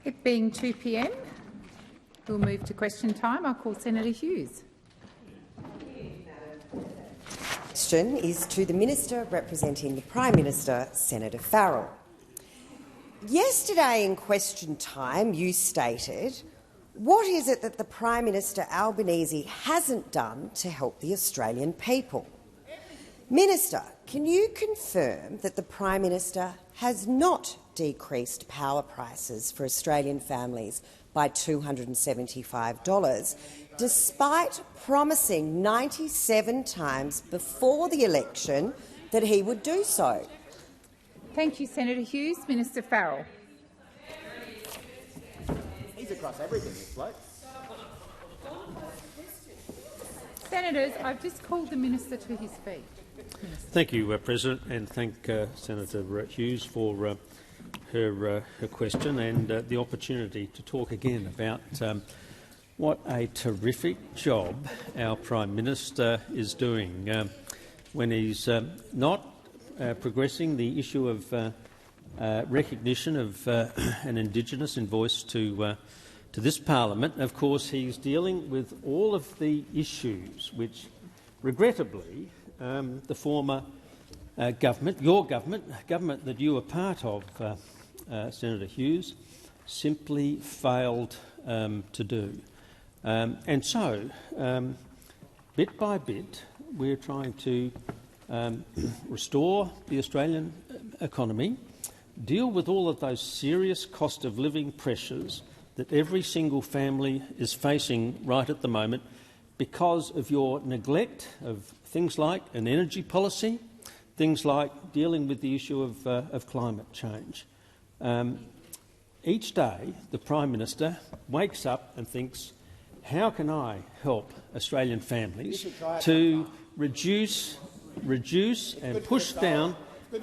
It being 2 p.m, we'll move to question time. I'll call Senator Hughes. Question is to the Minister representing the Prime Minister, Senator Farrell. Yesterday in question time you stated, what is it that the Prime Minister Albanese hasn't done to help the Australian people? Minister, can you confirm that the Prime Minister has not decreased power prices for Australian families by $275, despite promising 97 times before the election that he would do so? Thank you, Senator Hughes. Minister Farrell. He's across everything, this bloke. Senators, I've just called the minister to his feet. Thank you, President, and thank Senator Hughes for her question and the opportunity to talk again about what a terrific job our Prime Minister is doing when he's not progressing the issue of recognition of an Indigenous voice to this parliament. Of course, he's dealing with all of the issues which, regrettably, the former government, your government that you were part of, Senator Hughes, simply failed to do. And so, bit by bit, we're trying to restore the Australian economy, deal with all of those serious cost of living pressures that every single family is facing right at the moment because of your neglect of things like an energy policy, things like dealing with the issue of climate change. Each day the Prime Minister wakes up and thinks, how can I help Australian families to reduce and push down the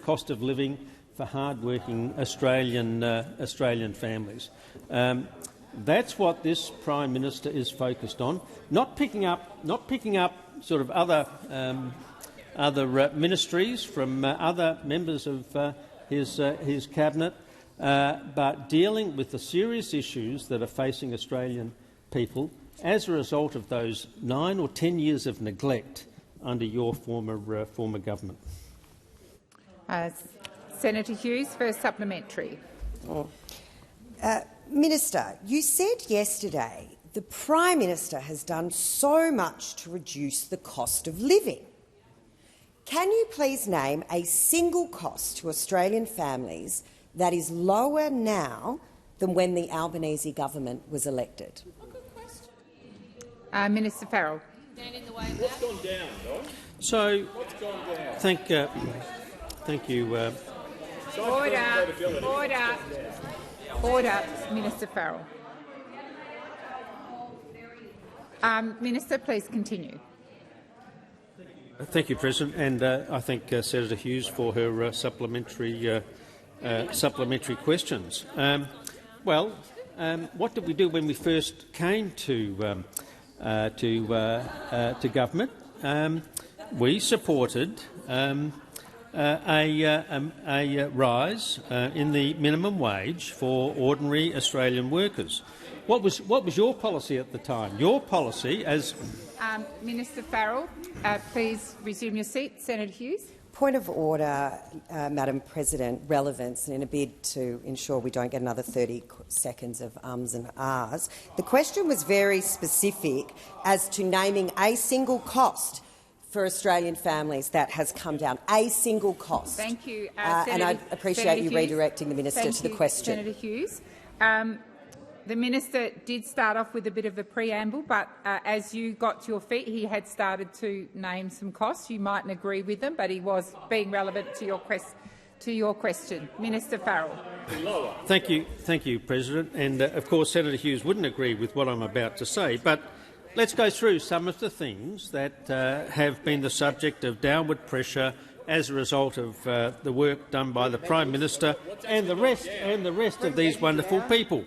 cost of living for hard-working Australian families. That's what this Prime Minister is focused on. Not picking up sort of other ministries from other members of his cabinet, but dealing with the serious issues that are facing Australian people as a result of those 9 or 10 years of neglect under your former government. Senator Hughes for a supplementary. Minister, you said yesterday the Prime Minister has done so much to reduce the cost of living. Can you please name a single cost to Australian families that is lower now than when the Albanese government was elected? Minister Farrell. What's gone down, Don? So, What's gone down? thank you. Order, Minister Farrell. Minister, please continue. Thank you, President, and I thank Senator Hughes for her supplementary questions. What did we do when we first came to government? We supported a rise in the minimum wage for ordinary Australian workers. What was your policy at the time? Your policy, as Minister Farrell, please resume your seat. Senator Hughes. Point of order, Madam President, relevance, and in a bid to ensure we don't get another 30 seconds of ums and ahs. The question was very specific as to naming a single cost for Australian families that has come down. A single cost. Thank you. And I appreciate Senator you Hughes. redirecting the minister to the question. Senator Hughes. The minister did start off with a bit of a preamble, but as you got to your feet, he had started to name some costs. You mightn't agree with them, but he was being relevant to your question. Minister Farrell. Thank you, President. And of course, Senator Hughes wouldn't agree with what I'm about to say, but let's go through some of the things that have been the subject of downward pressure as a result of the work done by the Prime Minister and the rest of these wonderful people.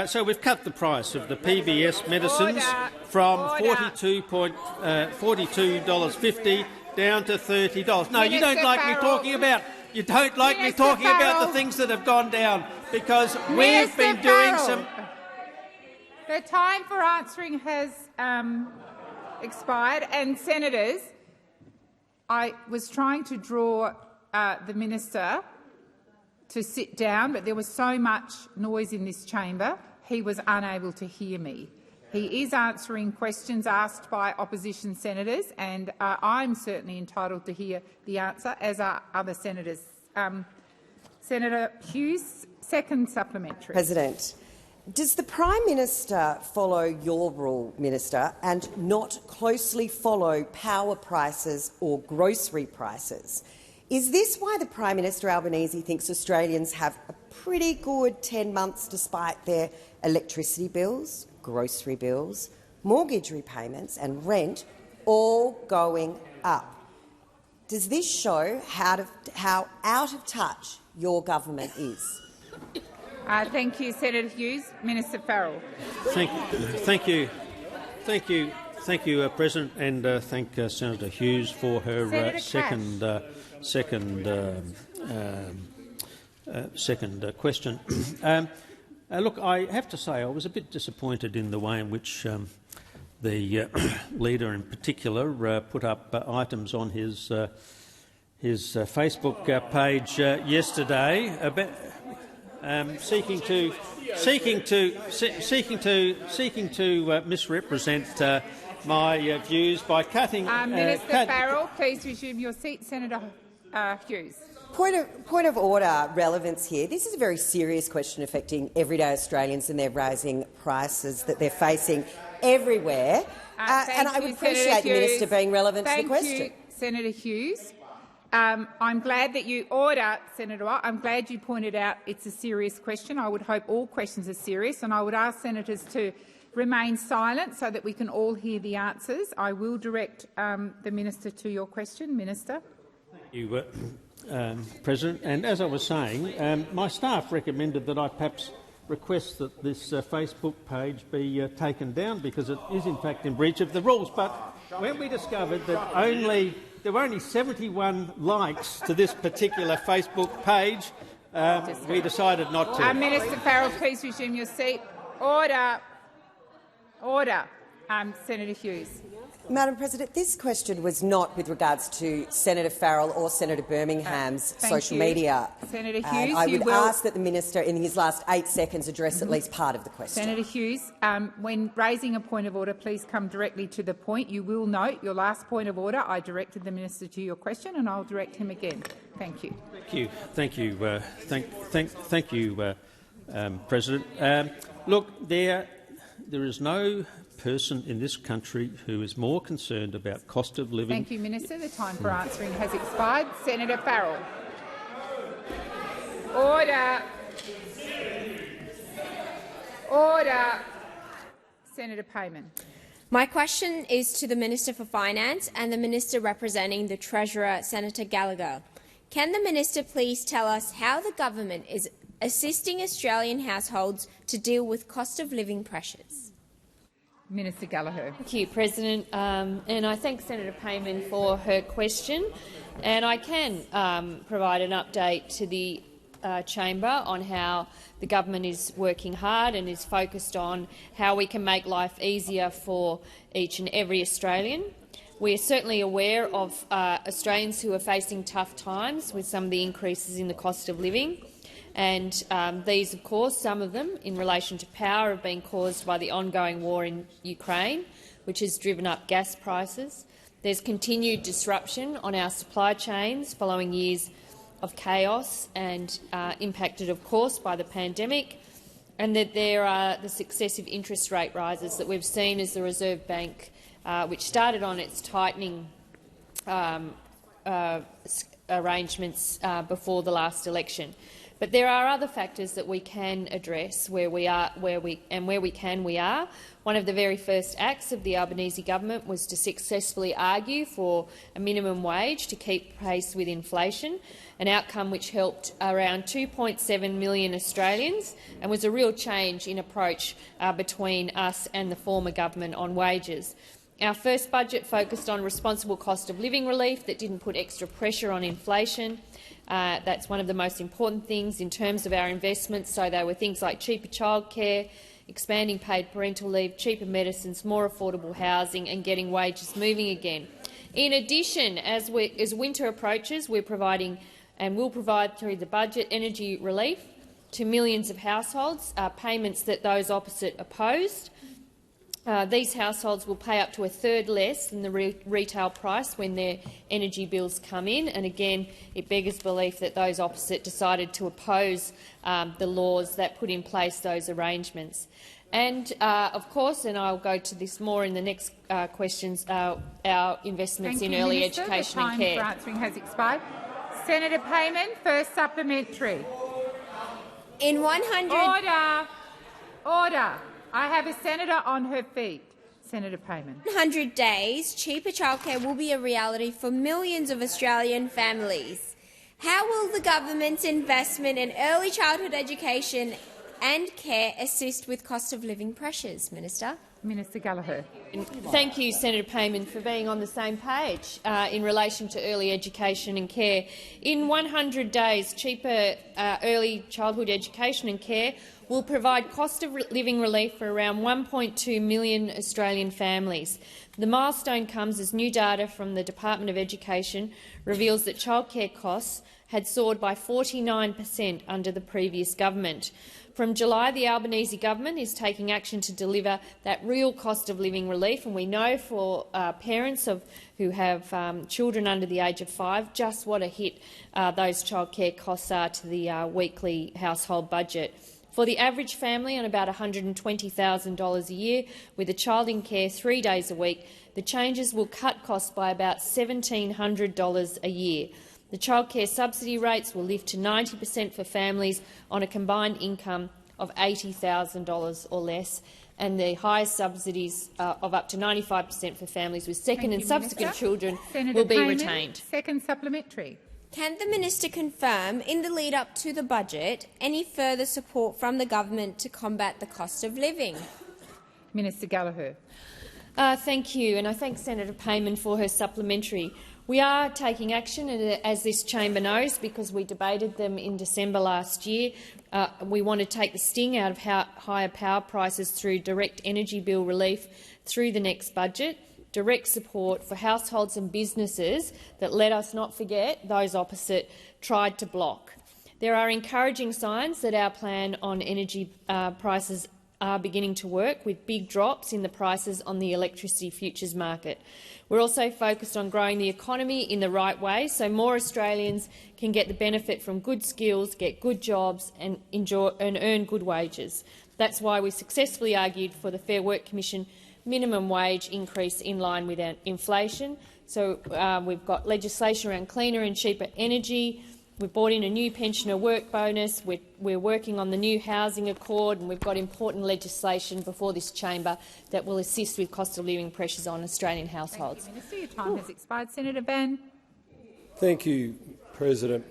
So we've cut the price of the PBS medicines from $42.50 down to $30. No, you Minister don't like me Farrell. talking about. You don't like me Minister talking about Farrell. the things that have gone down because we've Minister been doing Farrell, some. The time for answering has expired, and senators, I was trying to draw the minister to sit down, but there was so much noise in this chamber, he was unable to hear me. He is answering questions asked by opposition senators, and I'm certainly entitled to hear the answer, as are other senators. Senator Hughes, second supplementary. President, does the Prime Minister follow your rule, Minister, and not closely follow power prices or grocery prices? Is this why the Prime Minister Albanese thinks Australians have a pretty good 10 months despite their electricity bills, grocery bills, mortgage repayments and rent all going up? Does this show how out of touch your government is? Thank you, Senator Hughes. Minister Farrell. Thank you, President, and thank Senator Hughes for her second question. Look, I have to say I was a bit disappointed in the way in which the leader, in particular, put up items on his Facebook page yesterday about seeking to misrepresent my views by cutting. Minister Farrell, please resume your seat. Senator Hughes. Point of order relevance here. This is a very serious question affecting everyday Australians, and they're raising prices that they're facing everywhere. And I would appreciate the Minister being relevant to the question. Thank you, Senator Hughes. I'm glad that you I'm glad you pointed out it's a serious question. I would hope all questions are serious, and I would ask senators to remain silent so that we can all hear the answers. I will direct the minister to your question. Minister. Thank you, President. And as I was saying, my staff recommended that I perhaps request that this Facebook page be taken down because it is in fact in breach of the rules. But when we discovered that there were only 71 likes to this particular Facebook page, we decided not to. Minister Farrell, please resume your seat. Order. Order. Senator Hughes. Madam President, this question was not with regards to Senator Farrell or Senator Birmingham's social media. Senator Hughes, I would ask that the minister, in his last 8 seconds, address at least part of the question. Senator Hughes, when raising a point of order, please come directly to the point. You will note your last point of order. I directed the minister to your question, and I'll direct him again. Thank you. Thank you, President. Look, there is no person in this country who is more concerned about cost of living. Thank you, Minister. The time for answering has expired. Senator Farrell. Order. Order. Senator Payman. My question is to the Minister for Finance and the Minister representing the Treasurer, Senator Gallagher. Can the Minister please tell us how the government is assisting Australian households to deal with cost of living pressures? Minister Gallagher. Thank you, President, and I thank Senator Payman for her question. And I can provide an update to the chamber on how the government is working hard and is focused on how we can make life easier for each and every Australian. We are certainly aware of Australians who are facing tough times with some of the increases in the cost of living. And these, of course, some of them in relation to power have been caused by the ongoing war in Ukraine, which has driven up gas prices. There's continued disruption on our supply chains following years of chaos and impacted, of course, by the pandemic, and that there are the successive interest rate rises that we've seen as the Reserve Bank, which started on its tightening arrangements before the last election. But there are other factors that we can address where we are. One of the very first acts of the Albanese government was to successfully argue for a minimum wage to keep pace with inflation, an outcome which helped around 2.7 million Australians and was a real change in approach between us and the former government on wages. Our first budget focused on responsible cost of living relief that didn't put extra pressure on inflation. That's one of the most important things in terms of our investments. So they were things like cheaper childcare, expanding paid parental leave, cheaper medicines, more affordable housing and getting wages moving again. In addition, as winter approaches, we're providing and will provide through the budget energy relief to millions of households, payments that those opposite opposed. These households will pay up to a third less than the retail price when their energy bills come in. And again, it beggars belief that those opposite decided to oppose the laws that put in place those arrangements. And, of course, and I'll go to this more in the next questions, our investments in early education and care. The time for answering has expired. Senator Payman, first supplementary. In 100 Order. I have a senator on her feet. Senator Payman. 100 days, cheaper childcare will be a reality for millions of Australian families. How will the government's investment in early childhood education and care assist with cost of living pressures, Minister? Minister Gallagher. Thank you, Senator Payman, for being on the same page in relation to early education and care. In 100 days, cheaper early childhood education and care will provide cost of living relief for around 1.2 million Australian families. The milestone comes as new data from the Department of Education reveals that childcare costs had soared by 49% under the previous government. From July, the Albanese government is taking action to deliver that real cost of living relief, and we know for parents who have children under the age of 5 just what a hit those childcare costs are to the weekly household budget. For the average family on about $120,000 a year, with a child in care 3 days a week, the changes will cut costs by about $1,700 a year. The childcare subsidy rates will lift to 90% for families on a combined income of $80,000 or less, and the highest subsidies of up to 95% for families with second and subsequent children will be retained. Second supplementary. Can the minister confirm, in the lead-up to the budget, any further support from the government to combat the cost of living? Minister Gallagher. Thank you, and I thank Senator Payman for her supplementary. We are taking action, as this chamber knows, because we debated them in December last year. We want to take the sting out of higher power prices through direct energy bill relief through the next budget, direct support for households and businesses that, let us not forget, those opposite tried to block. There are encouraging signs that our plan on energy prices are beginning to work, with big drops in the prices on the electricity futures market. We're also focused on growing the economy in the right way so more Australians can get the benefit from good skills, get good jobs and earn good wages. That's why we successfully argued for the Fair Work Commission minimum wage increase in line with inflation. So we've got legislation around cleaner and cheaper energy. We've brought in a new pensioner work bonus. We're working on the new housing accord, and we've got important legislation before this chamber that will assist with cost of living pressures on Australian households. Thank you, Minister. Your time has expired. Senator Van. Thank you, President.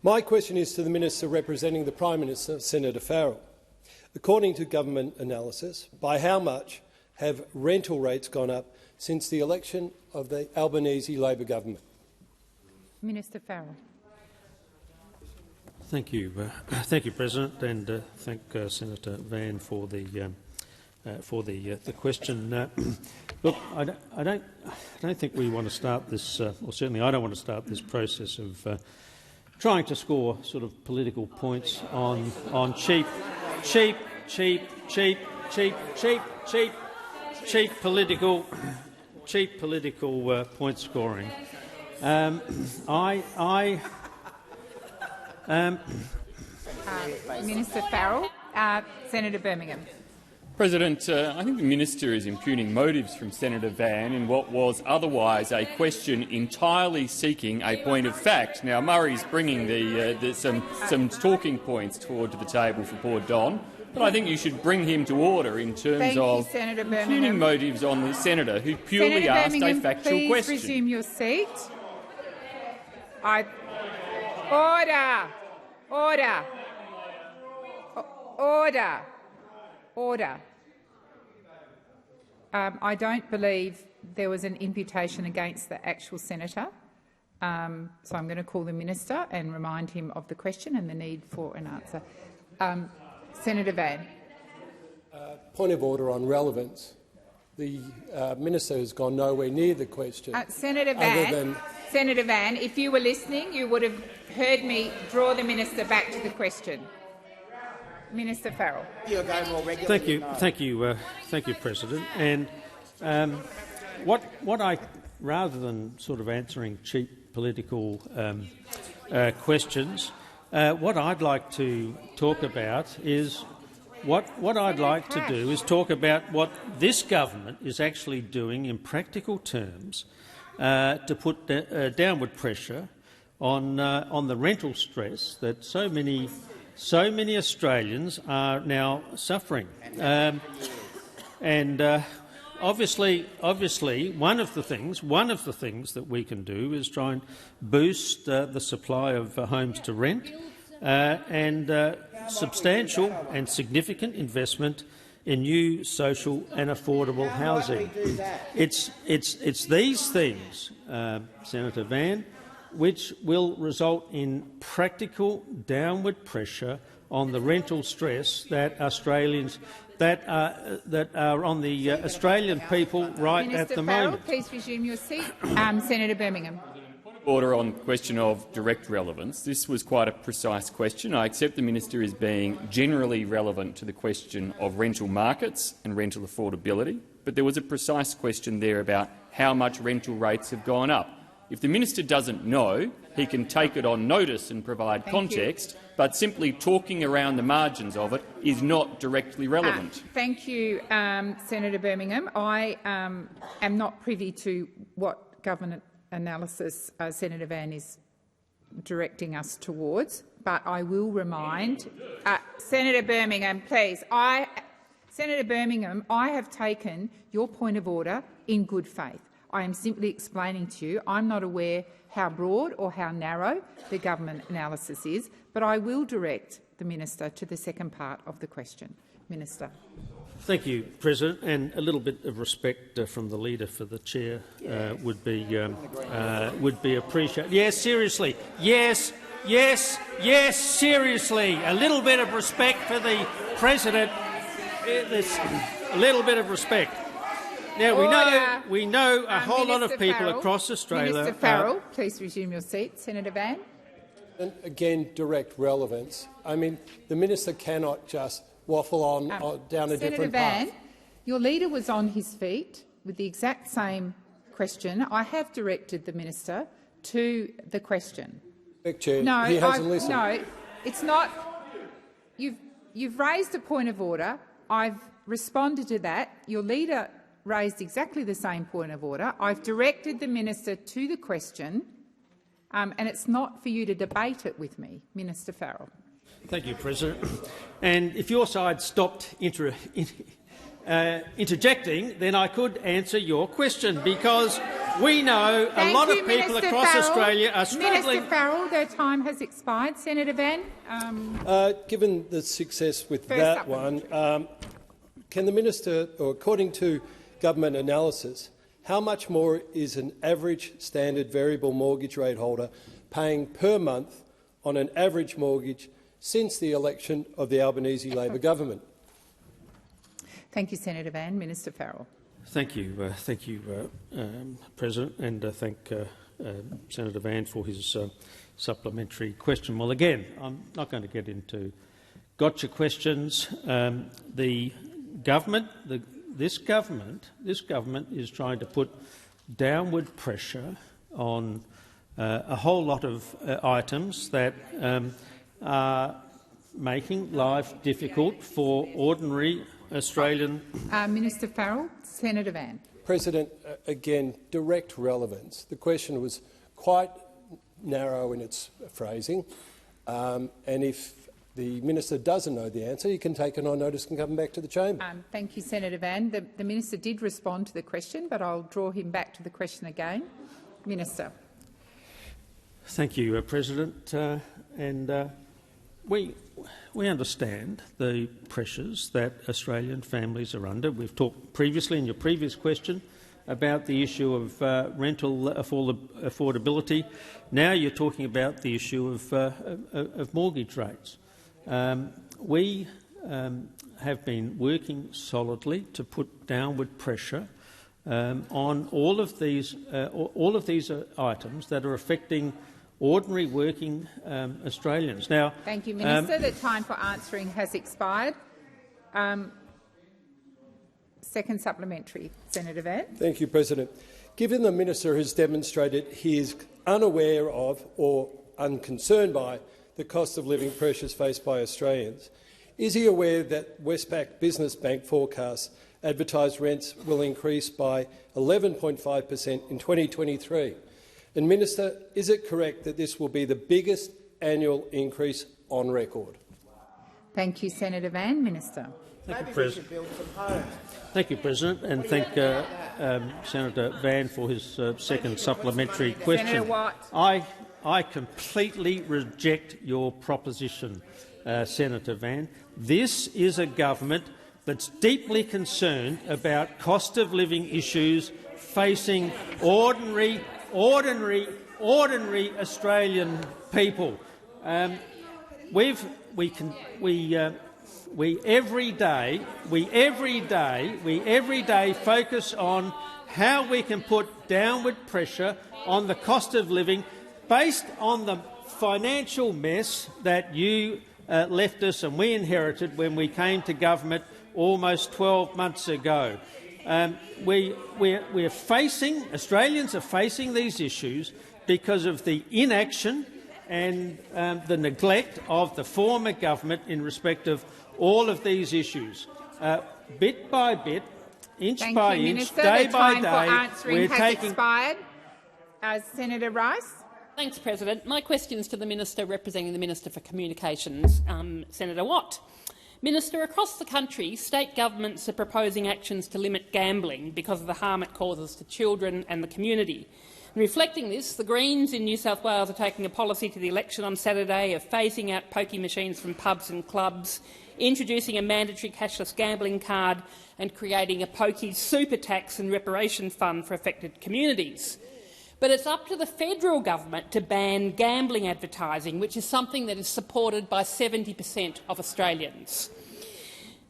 My question is to the Minister representing the Prime Minister, Senator Farrell. According to government analysis, by how much have rental rates gone up since the election of the Albanese Labor government? Minister Farrell. Thank you, President, and thank Senator Van for the question. Look, I don't think we want to start this, or certainly I don't want to start this process of trying to score sort of political points on cheap political point scoring. Minister Farrell. Senator Birmingham. President, I think the minister is impugning motives from Senator Van in what was otherwise a question entirely seeking a point of fact. Now, Murray's bringing some talking points forward to the table for poor Don, but I think you should bring him to order in terms of impugning motives on the senator who purely asked a factual question. Please resume your seat. Order. Order. Order. Order. I don't believe there was an imputation against the actual senator. So I'm going to call the minister and remind him of the question and the need for an answer. Senator Van. Point of order on relevance. The minister has gone nowhere near the question. Senator Van, if you were listening, you would have heard me draw the minister back to the question. Minister Farrell. Thank you, President. And what I, rather than sort of answering cheap political questions, what I'd like to talk about is what I'd like to do is talk about what this government is actually doing in practical terms to put downward pressure on the rental stress that so many Australians are now suffering. Obviously, one of the things that we can do is try and boost the supply of homes to rent, and substantial and significant investment in new social and affordable housing. It's these things, Senator Van, which will result in practical downward pressure on the rental stress that Australians that are on the Australian people right Minister at the Farrell, moment. please resume your seat. Senator Birmingham. Order on the question of direct relevance. This was quite a precise question. I accept the minister is being generally relevant to the question of rental markets and rental affordability, but there was a precise question there about how much rental rates have gone up. If the minister doesn't know, he can take it on notice and provide context, but simply talking around the margins of it is not directly relevant. Thank you, Senator Birmingham. I am not privy to what government analysis Senator Van is directing us towards, but I will remind Senator Birmingham, please. Senator Birmingham, I have taken your point of order in good faith. I am simply explaining to you I'm not aware how broad or how narrow the government analysis is, but I will direct the minister to the second part of the question. Minister. Thank you, President, and a little bit of respect from the leader for the chair would be appreciated. Yes, seriously. Yes, seriously. A little bit of respect for the President. A little bit of respect. Now, we know a whole lot of people across Australia. Minister Farrell, please resume your seat. Senator Van. And again, direct relevance. I mean, the minister cannot just waffle on down a different path. Senator Van, your leader was on his feet with the exact same question. I have directed the minister to the question. Chair, no, he hasn't listened. No, it's not. You've raised a point of order. I've responded to that. Your leader raised exactly the same point of order. I've directed the minister to the question, and it's not for you to debate it with me. Minister Farrell. Thank you, President. And if your side stopped interjecting, then I could answer your question, because we know a lot of people across Australia are struggling. Minister Farrell, their time has expired. Senator Van. Given the success with that one, can the minister, or according to government analysis, how much more is an average standard variable mortgage rate holder paying per month on an average mortgage since the election of the Albanese Labor government? Thank you, Senator Van. Minister Farrell. Thank you, President, and thank Senator Van for his supplementary question. Well, again, I'm not going to get into gotcha questions. This government is trying to put downward pressure on a whole lot of items that are making life difficult for ordinary Australian. Minister Farrell. Senator Van. President, again, direct relevance. The question was quite narrow in its phrasing, and if the minister doesn't know the answer, he can take it on notice and come back to the chamber. Thank you, Senator Van. The minister did respond to the question, but I'll draw him back to the question again. Minister. Thank you, President. we understand the pressures that Australian families are under. We've talked previously in your previous question about the issue of rental affordability. Now you're talking about the issue of mortgage rates. We have been working solidly to put downward pressure on all of these items that are affecting ordinary working Australians. Now, thank you, Minister. The time for answering has expired. Second supplementary, Senator Van. Thank you, President. Given the minister has demonstrated he is unaware of or unconcerned by the cost of living pressures faced by Australians, is he aware that Westpac Business Bank forecasts advertised rents will increase by 11.5% in 2023? And, Minister, is it correct that this will be the biggest annual increase on record? Thank you, Senator Van. Minister. Thank you, President. Thank you, President, and thank Senator Van for his second supplementary question. Senator Watt. I completely reject your proposition, Senator Van. This is a government that's deeply concerned about cost of living issues facing ordinary Australian people. We every day focus on how we can put downward pressure on the cost of living based on the financial mess that you left us and we inherited when we came to government almost 12 months ago. Australians are facing these issues because of the inaction and the neglect of the former government in respect of all of these issues. Bit by bit, inch by inch, day by day, we're taking... expired. Senator Rice. Thanks, President. My question is to the Minister representing the Minister for Communications, Senator Watt. Minister, across the country, state governments are proposing actions to limit gambling because of the harm it causes to children and the community. And reflecting this, the Greens in New South Wales are taking a policy to the election on Saturday of phasing out pokie machines from pubs and clubs, introducing a mandatory cashless gambling card and creating a pokie super tax and reparation fund for affected communities. But it's up to the federal government to ban gambling advertising, which is something that is supported by 70% of Australians.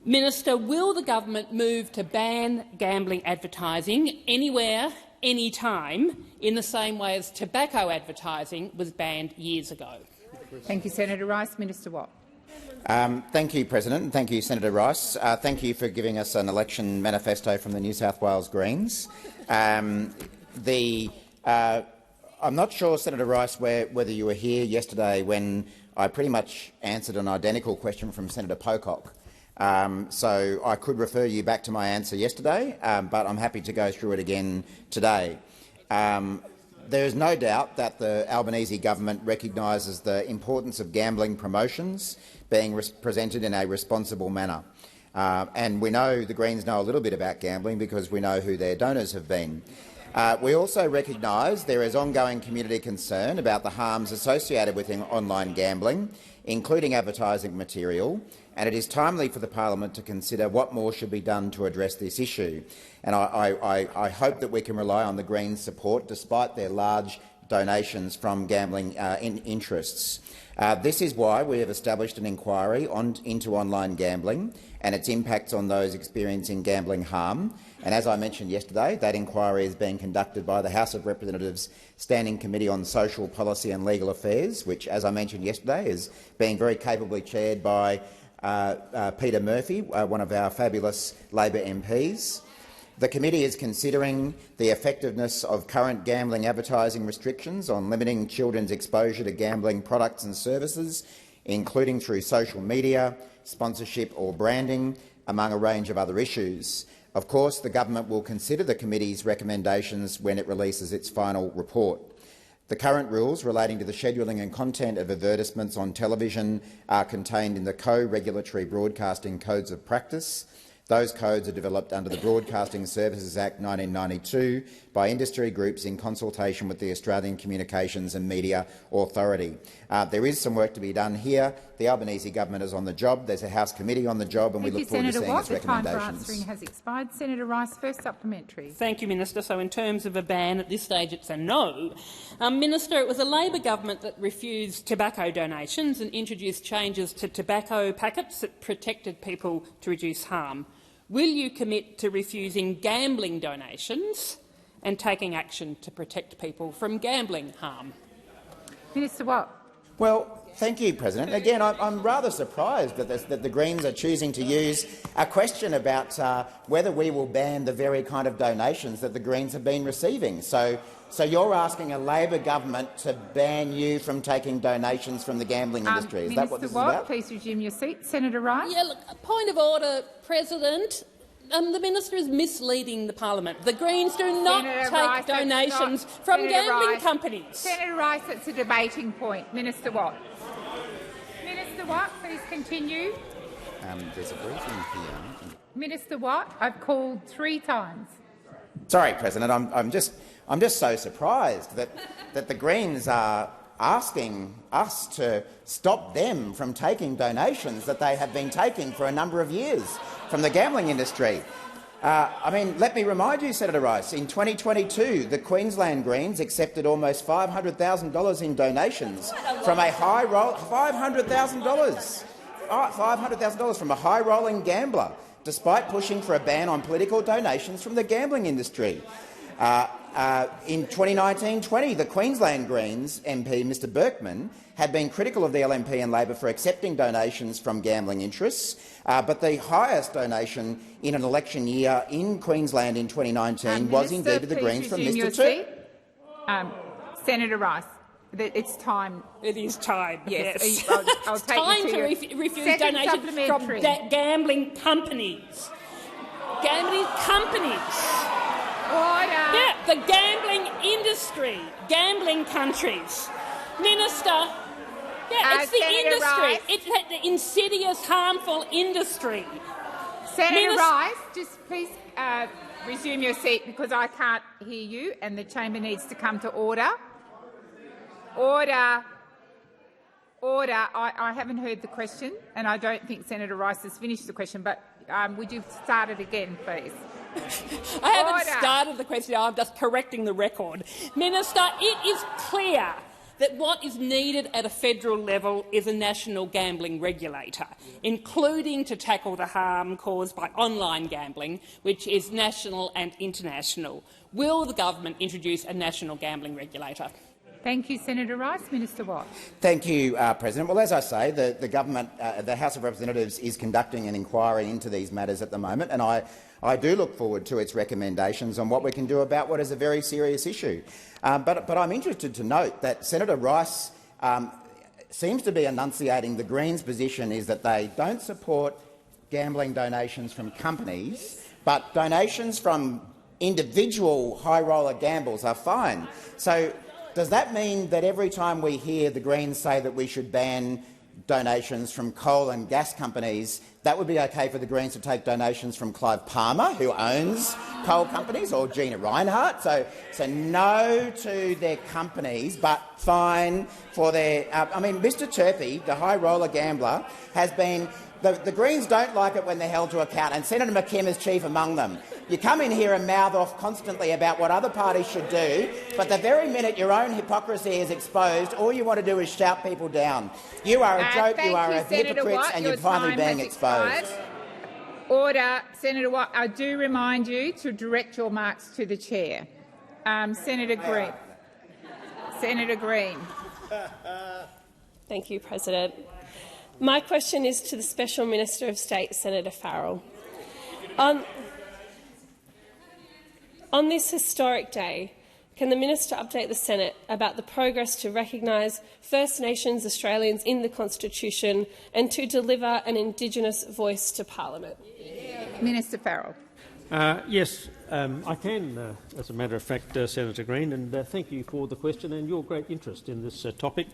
Minister, will the government move to ban gambling advertising anywhere, any time, in the same way as tobacco advertising was banned years ago? Thank you, Senator Rice. Minister Watt. Thank you, President, and thank you, Senator Rice. Thank you for giving us an election manifesto from the New South Wales Greens. I'm not sure, Senator Rice, whether you were here yesterday when I pretty much answered an identical question from Senator Pocock. So I could refer you back to my answer yesterday, but I'm happy to go through it again today. There is no doubt that the Albanese government recognises the importance of gambling promotions being presented in a responsible manner. And we know, the Greens know a little bit about gambling because we know who their donors have been. We also recognise there is ongoing community concern about the harms associated with online gambling, including advertising material, and it is timely for the parliament to consider what more should be done to address this issue. And I hope that we can rely on the Greens' support, despite their large donations from gambling interests. This is why we have established an inquiry into online gambling and its impacts on those experiencing gambling harm. And as I mentioned yesterday, that inquiry is being conducted by the House of Representatives Standing Committee on Social Policy and Legal Affairs, which, as I mentioned yesterday, is being very capably chaired by Peter Murphy, one of our fabulous Labor MPs. The committee is considering the effectiveness of current gambling advertising restrictions on limiting children's exposure to gambling products and services, including through social media, sponsorship or branding, among a range of other issues. Of course, the government will consider the committee's recommendations when it releases its final report. The current rules relating to the scheduling and content of advertisements on television are contained in the co-regulatory broadcasting codes of practice. Those codes are developed under the Broadcasting Services Act 1992 by industry groups in consultation with the Australian Communications and Media Authority. There is some work to be done here. The Albanese government is on the job. There's a House committee on the job, and we look forward to seeing its recommendations. The time for answering has expired. Senator Rice, first supplementary. Thank you, Minister. So in terms of a ban, at this stage it's a no. Minister, it was a Labor government that refused tobacco donations and introduced changes to tobacco packets that protected people to reduce harm. Will you commit to refusing gambling donations and taking action to protect people from gambling harm? Minister Watt. Well, thank you, President. Again, I'm rather surprised that the Greens are choosing to use a question about whether we will ban the very kind of donations that the Greens have been receiving. So you're asking a Labor government to ban you from taking donations from the gambling industry. Is that what this is about? Please resume your seat. Senator Rice. Yeah, look, a point of order, President. The minister is misleading the parliament. The Greens do not take donations from gambling companies. Senator Rice, it's a debating point. Minister Watt. Minister Watt, please continue. There's a briefing here. Minister Watt, I've called 3 times. Sorry, President. I'm just so surprised that the Greens are asking us to stop them from taking donations that they have been taking for a number of years from the gambling industry. I mean, let me remind you, Senator Rice, in 2022 the Queensland Greens accepted almost $500,000 in donations from a $500,000 from a high-rolling gambler, despite pushing for a ban on political donations from the gambling industry. In 2019-20, the Queensland Greens MP, Mr Berkman, had been critical of the LNP and Labor for accepting donations from gambling interests, but the highest donation in an election year in Queensland in 2019 was indeed to the Greens from Mr Turpie. Senator Rice, it's time. It is time, yes. I'll it's take time you to refuse donations from gambling companies. Gambling companies. Order. Yeah, the gambling industry, gambling countries. Minister, it's the Senator industry. Rice. It's the insidious, harmful industry. Senator Rice, just please resume your seat because I can't hear you and the chamber needs to come to order. Order. Order. I haven't heard the question and I don't think Senator Rice has finished the question, but would you start it again, please? I haven't started the question. I'm just correcting the record. Minister, it is clear that what is needed at a federal level is a national gambling regulator, including to tackle the harm caused by online gambling, which is national and international. Will the government introduce a national gambling regulator? Thank you, Senator Rice. Minister Watt. Thank you, President. Well, as I say, the government, the House of Representatives, is conducting an inquiry into these matters at the moment, and I do look forward to its recommendations on what we can do about what is a very serious issue. But I'm interested to note that Senator Rice seems to be enunciating the Greens' position is that they don't support gambling donations from companies, but donations from individual high-roller gambles are fine. So does that mean that every time we hear the Greens say that we should ban donations from coal and gas companies, that would be okay for the Greens to take donations from Clive Palmer, who owns coal companies, or Gina Rinehart? So no to their companies, but fine for their— I mean, Mr Turpie, the high-roller gambler, has been— The Greens don't like it when they're held to account, and Senator McKim is chief among them. You come in here and mouth off constantly about what other parties should do, but the very minute your own hypocrisy is exposed, all you want to do is shout people down. You are a joke, you are a hypocrite, and you're finally being exposed. Order. Senator Watt, I do remind you to direct your marks to the chair. Senator Green. Senator Green. Thank you, President. My question is to the Special Minister of State, Senator Farrell. On this historic day, can the minister update the Senate about the progress to recognise First Nations Australians in the Constitution and to deliver an Indigenous voice to Parliament? Minister Farrell. Yes, I can, as a matter of fact, Senator Green, and thank you for the question and your great interest in this topic.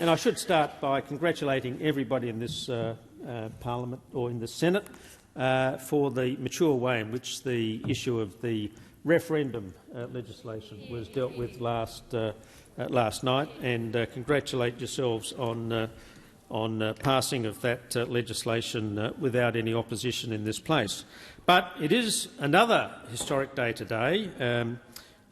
And I should start by congratulating everybody in this Parliament or in the Senate for the mature way in which the issue of the referendum legislation was dealt with last night, and congratulate yourselves on passing of that legislation without any opposition in this place. But it is another historic day today,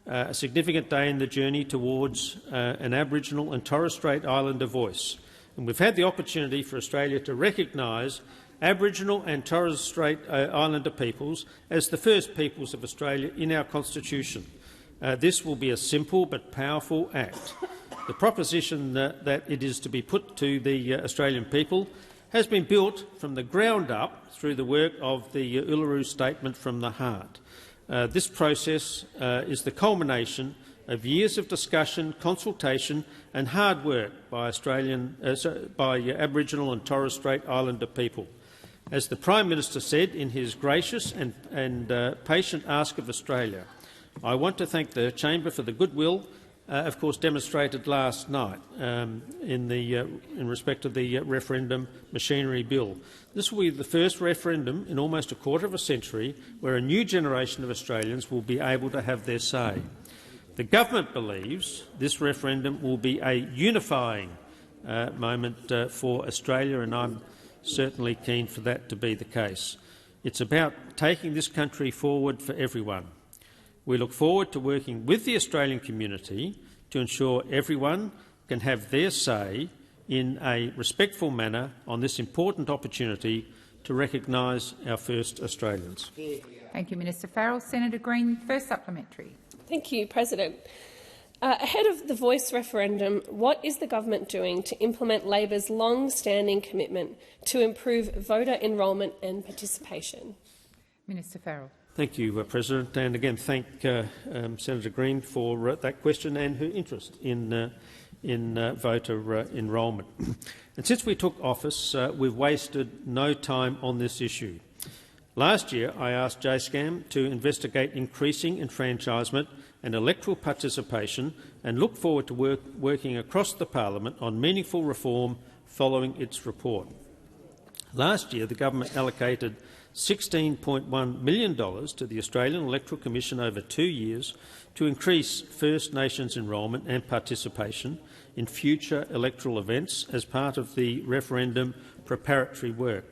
a significant day in the journey towards an Aboriginal and Torres Strait Islander voice. And we've had the opportunity for Australia to recognise Aboriginal and Torres Strait Islander peoples as the first peoples of Australia in our Constitution. This will be a simple but powerful act. The proposition that it is to be put to the Australian people has been built from the ground up through the work of the Uluru Statement from the Heart. This process is the culmination of years of discussion, consultation and hard work by Aboriginal and Torres Strait Islander people. As the Prime Minister said in his gracious and patient ask of Australia, I want to thank the Chamber for the goodwill, of course, demonstrated last night in respect of the referendum machinery bill. This will be the first referendum in almost a quarter of a century where a new generation of Australians will be able to have their say. The government believes this referendum will be a unifying moment for Australia, and I'm certainly keen for that to be the case. It's about taking this country forward for everyone. We look forward to working with the Australian community to ensure everyone can have their say in a respectful manner on this important opportunity to recognise our first Australians. Thank you, Minister Farrell. Senator Green, first supplementary. Thank you, President. Ahead of the Voice referendum, what is the government doing to implement Labor's long-standing commitment to improve voter enrolment and participation? Minister Farrell. Thank you, President, and again thank Senator Green for that question and her interest in voter enrolment. And since we took office, we've wasted no time on this issue. Last year, I asked JSCAM to investigate increasing enfranchisement and electoral participation and look forward to working across the parliament on meaningful reform following its report. Last year, the government allocated $16.1 million to the Australian Electoral Commission over 2 years to increase First Nations enrolment and participation in future electoral events as part of the referendum preparatory work.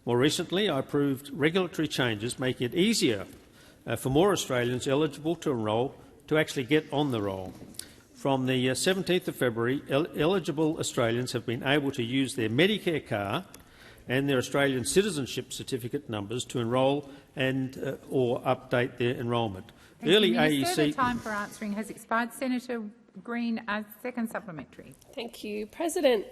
More recently, I approved regulatory changes making it easier for more Australians eligible to enrol to actually get on the roll. From the 17th of February, eligible Australians have been able to use their Medicare card and their Australian citizenship certificate numbers to enrol and or update their enrolment. Early Minister, the time for answering has expired. Senator Green, second supplementary. Thank you, President.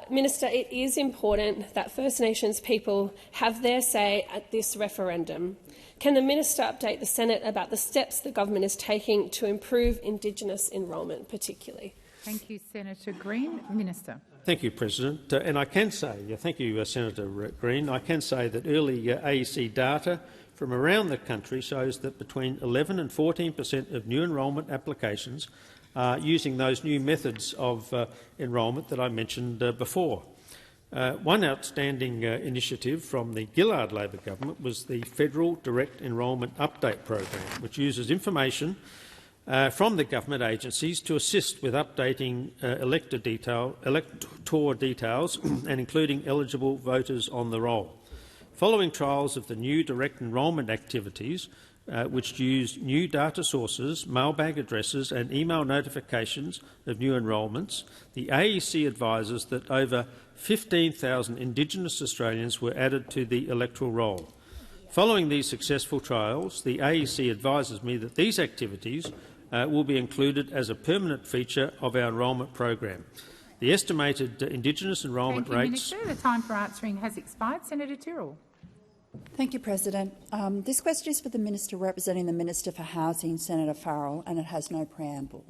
Minister, it is important that First Nations people have their say at this referendum. Can the minister update the Senate about the steps the government is taking to improve Indigenous enrolment particularly? Thank you, Senator Green. Minister. Thank you, President. And I can say, thank you, Senator Green, I can say that early AEC data from around the country shows that between 11 and 14% of new enrolment applications are using those new methods of enrolment that I mentioned before. One outstanding initiative from the Gillard Labor government was the Federal Direct Enrolment Update Program, which uses information from the government agencies to assist with updating elector details and including eligible voters on the roll. Following trials of the new direct enrolment activities, which use new data sources, mailbag addresses and email notifications of new enrolments, the AEC advises that over 15,000 Indigenous Australians were added to the electoral roll. Following these successful trials, the AEC advises me that these activities will be included as a permanent feature of our enrolment program. The estimated Indigenous enrolment rates— Minister. The time for answering has expired. Senator Tyrrell. Thank you, President. This question is for the Minister representing the Minister for Housing, Senator Farrell, and it has no preamble.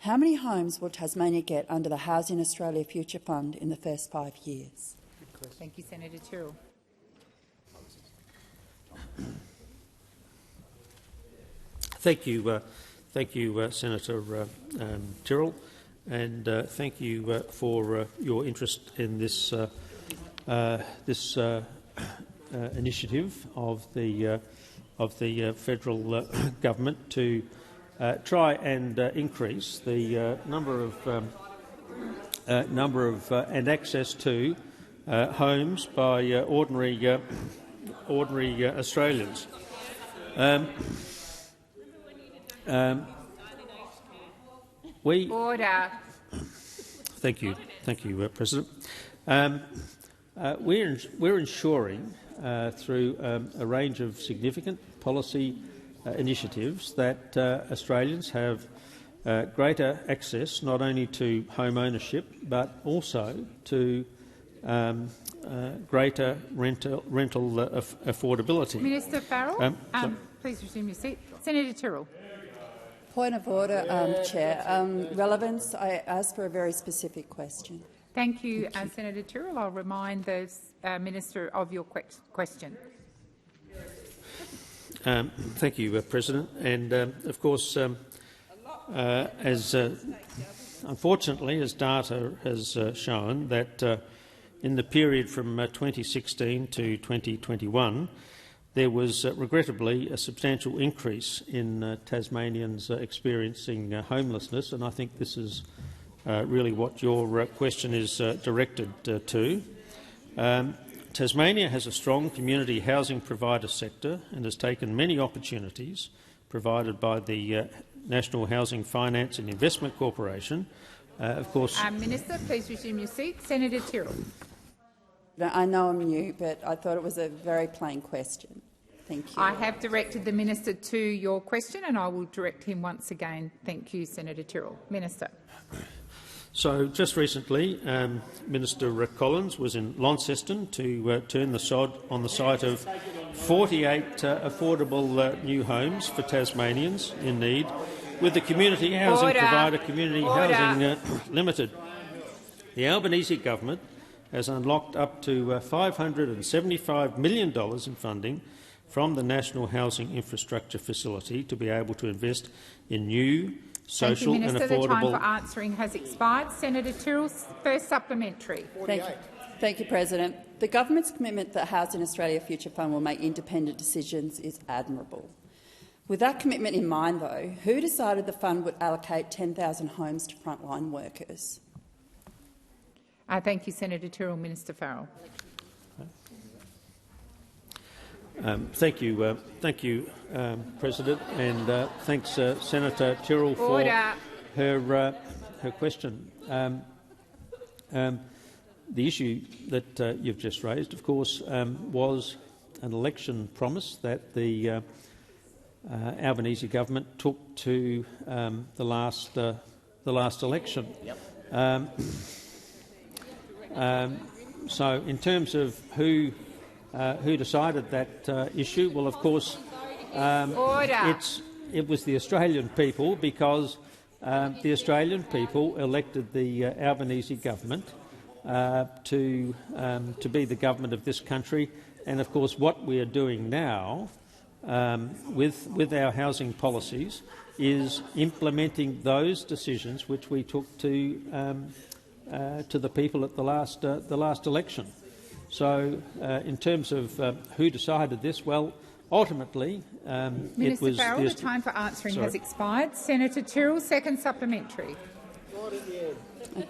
How many homes will Tasmania get under the Housing Australia Future Fund in the first 5 years? Thank you, Senator Tyrrell. Thank you, Senator Tyrrell, and thank you for your interest in this initiative of the federal government to try and increase the number of and access to homes by ordinary Australians. Order. Thank you, President. We're ensuring through a range of significant policy initiatives that Australians have greater access not only to home ownership but also to greater rental affordability. Minister Farrell, please resume your seat. Senator Tyrrell. Point of order, Chair. Relevance, I asked for a very specific question. Thank you, Senator Tyrrell. I'll remind the Minister of your question. Thank you, President. And of course, unfortunately, as data has shown, that in the period from 2016 to 2021, there was regrettably a substantial increase in Tasmanians experiencing homelessness, and I think this is really what your question is directed to. Tasmania has a strong community housing provider sector and has taken many opportunities provided by the National Housing Finance and Investment Corporation. Of course, Minister, please resume your seat. Senator Tyrrell. I know I'm new, but I thought it was a very plain question. Thank you. I have directed the Minister to your question and I will direct him once again. Thank you, Senator Tyrrell. Minister. So, just recently, Minister Collins was in Launceston to turn the sod on the site of 48 affordable new homes for Tasmanians in need, with the community housing provider Community Housing Limited. The Albanese government has unlocked up to $575 million in funding from the National Housing Infrastructure Facility to be able to invest in new, social and affordable— Thank you, Minister. The time for answering has expired. Senator Tyrrell's first supplementary. Thank you, President. The government's commitment that Housing Australia Future Fund will make independent decisions is admirable. With that commitment in mind, though, who decided the fund would allocate 10,000 homes to frontline workers? Thank you, Senator Tyrrell. Minister Farrell. Thank you, President, and thanks, Senator Tyrrell, for her question. The issue that you've just raised, of course, was an election promise that the Albanese government took to the last election. Yep. So, in terms of who decided that issue, well, of course, it was the Australian people, because the Australian people elected the Albanese government to be the government of this country, and of course, what we are doing now with our housing policies is implementing those decisions which we took to the people at the last election. So, in terms of who decided this, well, ultimately, it was— Minister Farrell, the time for answering has expired. Senator Tyrrell, second supplementary. Okay.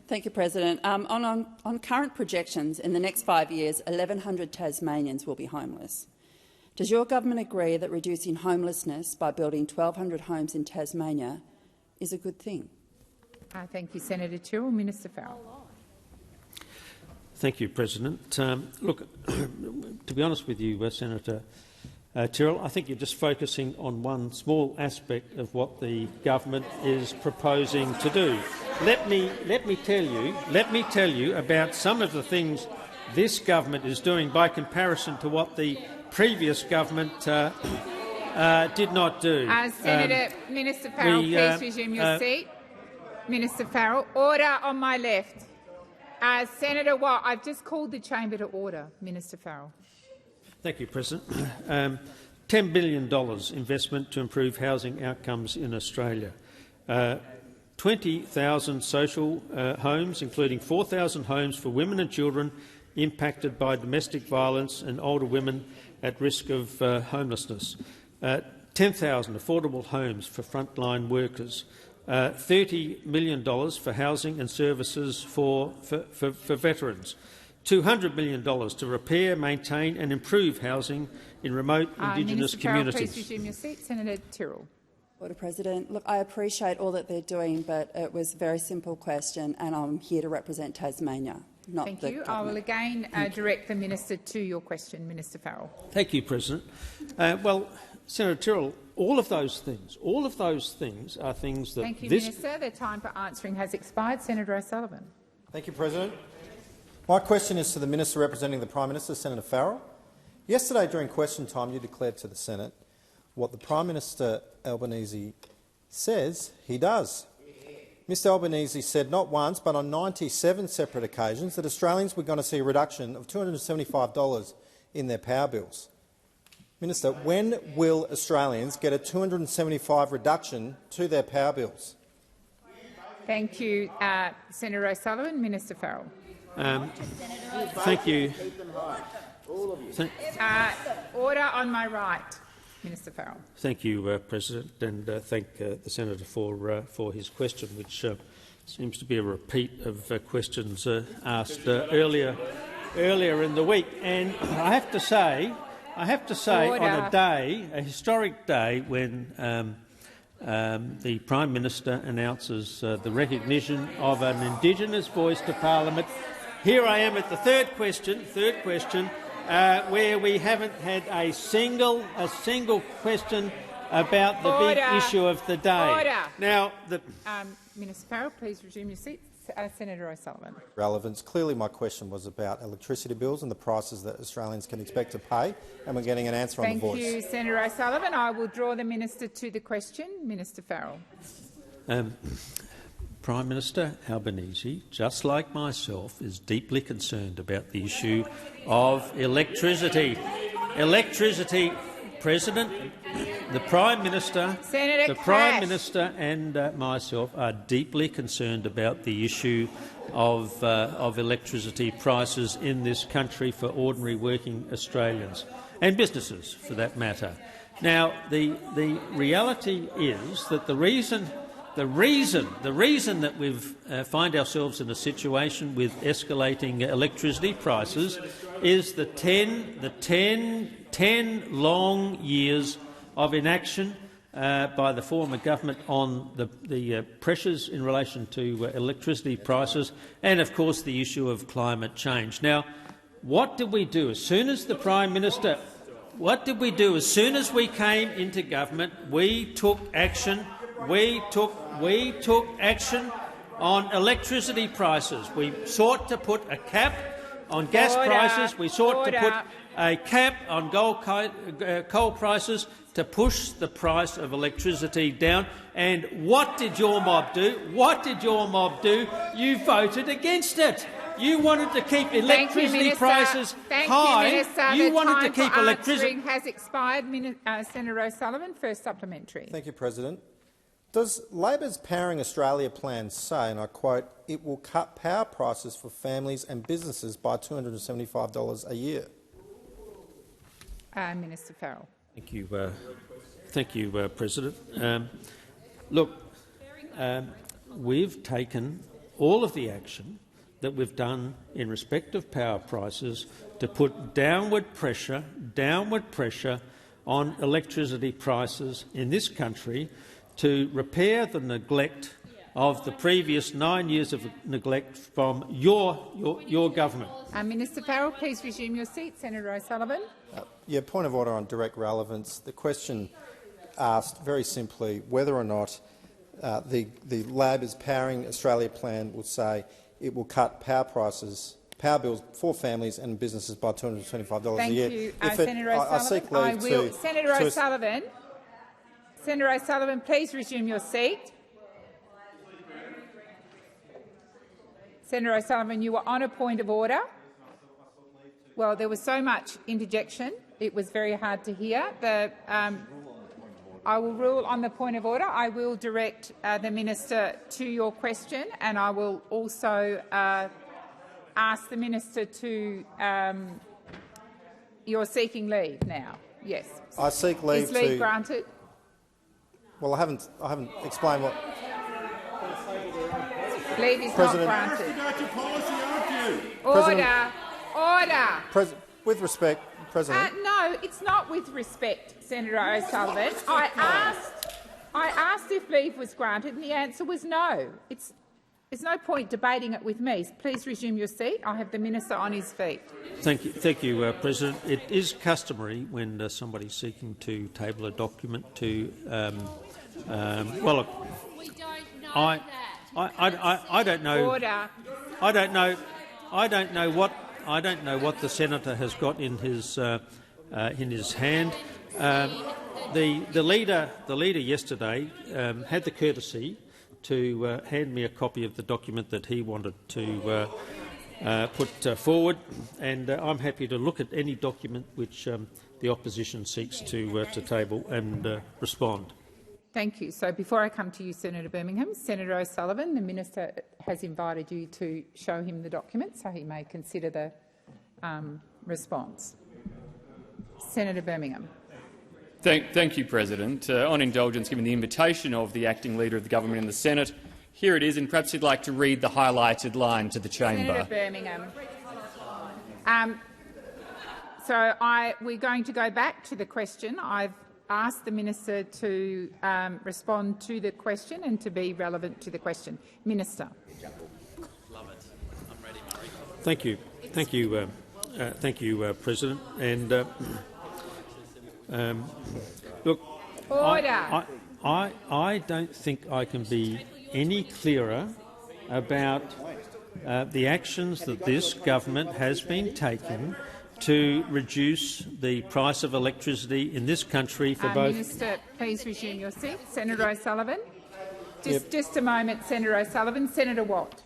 Thank you, President. On current projections, in the next 5 years, 1,100 Tasmanians will be homeless. Does your government agree that reducing homelessness by building 1,200 homes in Tasmania is a good thing? Thank you, Senator Tyrrell. Minister Farrell. Thank you, President. Look, to be honest with you, Senator Tyrrell, I think you're just focusing on one small aspect of what the government is proposing to do. Let me tell you about some of the things this government is doing by comparison to what the previous government did not do. Senator, Minister Farrell, please resume your seat. Minister Farrell, order on my left. Senator Watt, I've just called the chamber to order. Minister Farrell. Thank you, President. $10 billion investment to improve housing outcomes in Australia. 20,000 social homes, including 4,000 homes for women and children impacted by domestic violence and older women at risk of homelessness. 10,000 affordable homes for frontline workers. $30 million for housing and services for veterans. $200 million to repair, maintain and improve housing in remote Indigenous communities. Please resume your seat. Senator Tyrrell. Order, President. Look, I appreciate all that they're doing, but it was a very simple question, and I'm here to represent Tasmania, not Thank the you. government. I will again direct the minister to your question, Minister Farrell. Thank you, President. Well, Senator Tyrrell, all of those things are things that Thank you, Minister. The time for answering has expired. Senator O'Sullivan. Thank you, President. My question is to the Minister representing the Prime Minister, Senator Farrell. Yesterday, during question time, you declared to the Senate what the Prime Minister Albanese says he does. Mr Albanese said not once but on 97 separate occasions that Australians were going to see a reduction of $275 in their power bills. Minister, when will Australians get a $275 reduction to their power bills? Thank you, Senator O'Sullivan. Minister Farrell. Thank you. Order on my right. Minister Farrell. Thank you, President, and thank the senator for his question, which seems to be a repeat of questions asked earlier in the week. And I have to say, Order. on a historic day, when the Prime Minister announces the recognition of an Indigenous voice to Parliament, here I am at the third question, where we haven't had a single question about the big issue of the day. Order. Now, Minister Farrell, please resume your seat. Senator O'Sullivan. Relevance. Clearly my question was about electricity bills and the prices that Australians can expect to pay, and we're getting an answer on the voice. Thank you, Senator O'Sullivan. I will draw the minister to the question. Minister Farrell. Prime Minister Albanese, just like myself, is deeply concerned about the issue of electricity. President, the Prime Minister, and myself are deeply concerned about the issue of electricity prices in this country for ordinary working Australians and businesses, for that matter. Now, the reality is that the reason that we find ourselves in a situation with escalating electricity prices is the 10 long years of inaction by the former government on the pressures in relation to electricity prices and, of course, the issue of climate change. Now, what did we do as soon as the Prime Minister? What did we do as soon as we came into government? We took action. We took action on electricity prices. We sought to put a cap on gas prices. We sought to put a cap on coal prices to push the price of electricity down. And what did your mob do? You voted against it. You wanted to keep electricity prices high. You wanted to keep electricity. Has expired. Senator O'Sullivan, first supplementary. Thank you, President. Does Labor's Powering Australia plan say, and I quote, it will cut power prices for families and businesses by $275 a year? Minister Farrell. Thank you, President. Look, we've taken all of the action that we've done in respect of power prices to put downward pressure on electricity prices in this country to repair the neglect of the previous 9 years of neglect from your government. Minister Farrell, please resume your seat. Senator O'Sullivan. Point of order on direct relevance. The question asked very simply whether or not the Labor's Powering Australia plan will say it will cut power bills for families and businesses by $225 a year. Thank you, Senator O'Sullivan. Senator O'Sullivan, please resume your seat. Senator O'Sullivan, you were on a point of order. Well, there was so much interjection, it was very hard to hear. I will rule on the point of order. I will direct the minister to your question, and I will also ask the minister to. You're seeking leave now. Yes. I seek leave. Is leave granted? Well, I haven't explained what. Leave is President, not granted. Order. Order. With respect, President. No, it's not with respect, Senator O'Sullivan. I asked if leave was granted, and the answer was no. There's no point debating it with me. Please resume your seat. I have the minister on his feet. Thank you, President. It is customary when somebody's seeking to table a document to. Well, look, I don't know. Order. I don't know what the senator has got in his hand. The leader yesterday had the courtesy to hand me a copy of the document that he wanted to put forward, and I'm happy to look at any document which the opposition seeks to table and respond. Thank you. So before I come to you, Senator Birmingham, Senator O'Sullivan, the minister has invited you to show him the document so he may consider the response. Senator Birmingham. Thank you, President. On indulgence, given the invitation of the acting Leader of the Government in the Senate, here it is, and perhaps you'd like to read the highlighted line to the chamber. Senator Birmingham. We're going to go back to the question. I've asked the minister to respond to the question and to be relevant to the question. Minister. Thank you, President. And look, order. I don't think I can be any clearer about the actions that this government has been taking to reduce the price of electricity in this country for both. Minister, please resume your seat. Senator O'Sullivan. Just a moment, Senator O'Sullivan. Senator Watt.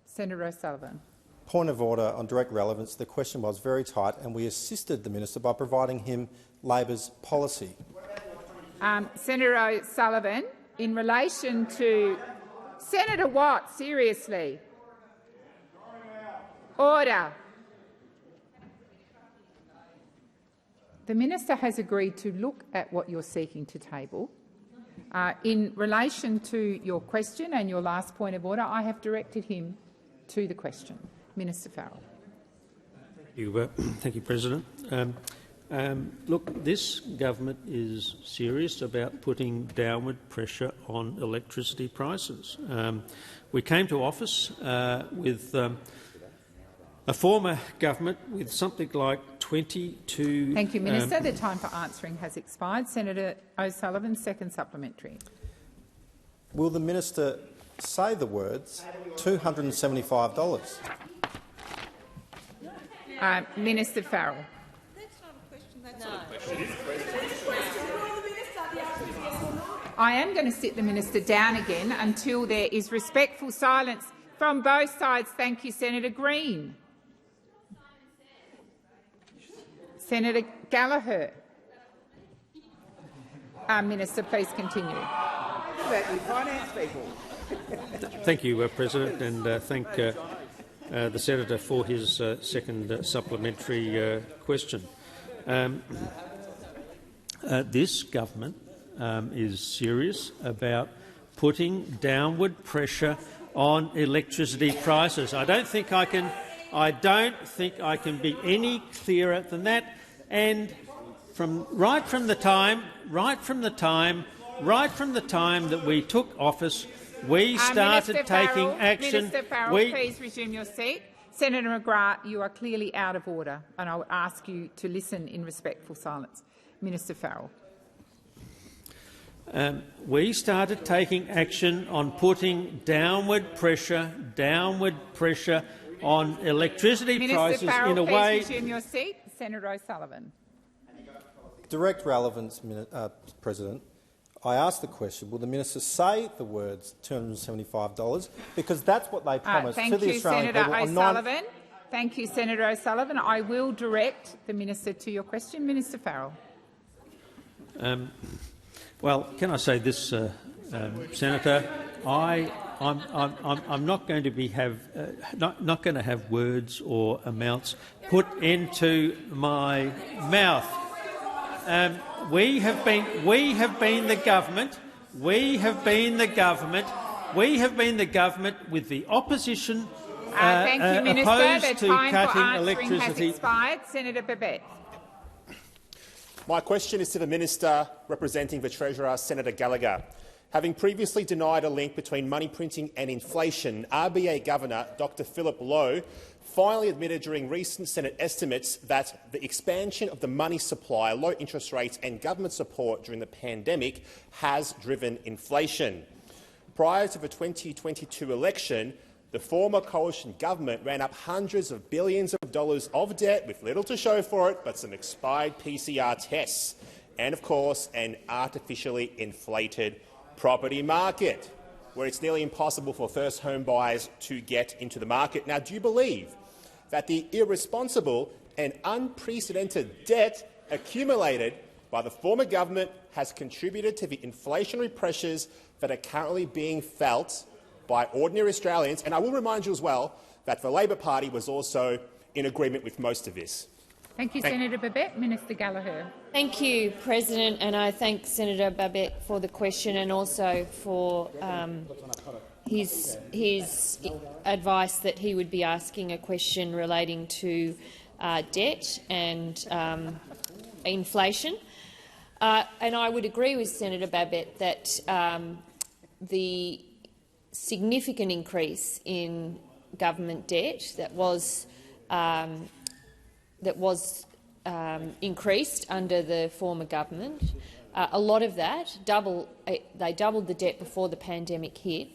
Senator O'Sullivan. Point of order on direct relevance. The question was very tight, and we assisted the minister by providing him Labor's policy. Senator O'Sullivan, in relation to Senator Watt, seriously. Order. The minister has agreed to look at what you're seeking to table. In relation to your question and your last point of order, I have directed him to the question. Minister Farrell. Thank you, President. Look, this government is serious about putting downward pressure on electricity prices. We came to office with a former government with something like 22... Thank you, Minister. The time for answering has expired. Senator O'Sullivan, second supplementary. Will the minister say the words $275? Minister Farrell. I am going to sit the minister down again until there is respectful silence from both sides. Thank you, Senator Green. Senator Gallagher. Minister, please continue. Thank you, President, and thank the senator for his second supplementary question. This government is serious about putting downward pressure on electricity prices. I don't think I can be any clearer than that. And right from the time that we took office, we started taking action. Minister Farrell, please resume your seat. Senator McGrath, you are clearly out of order, and I would ask you to listen in respectful silence. Minister Farrell. We started taking action on putting downward pressure on electricity prices Farrell, in a way. please resume your seat. Senator O'Sullivan. Direct relevance, President. I asked the question, will the minister say the words $275? Because that's what they promised to the Australian people. Thank you, Senator O'Sullivan. I will direct the minister to your question. Minister Farrell. Well, can I say this, Senator? I'm not going to not going to have words or amounts put into my mouth. We have been the government. We have been the government. We have been the government with the opposition thank you, Minister. opposed The to time for cutting answering has electricity. expired. Senator Babet. My question is to the Minister representing the Treasurer, Senator Gallagher. Having previously denied a link between money printing and inflation, RBA Governor Dr Philip Lowe finally admitted during recent Senate estimates that the expansion of the money supply, low interest rates and government support during the pandemic has driven inflation. Prior to the 2022 election, the former coalition government ran up hundreds of billions of dollars of debt with little to show for it but some expired PCR tests and, of course, an artificially inflated property market, where it's nearly impossible for first home buyers to get into the market. Now, do you believe that the irresponsible and unprecedented debt accumulated by the former government has contributed to the inflationary pressures that are currently being felt by ordinary Australians? And I will remind you as well that the Labor Party was also in agreement with most of this. Thank you, Senator Babet. Minister Gallagher. Thank you, President, and I thank Senator Babet for the question and also for his advice that he would be asking a question relating to debt and inflation. And I would agree with Senator Babet that the significant increase in government debt that was increased under the former government, a lot of that, they doubled the debt before the pandemic hit,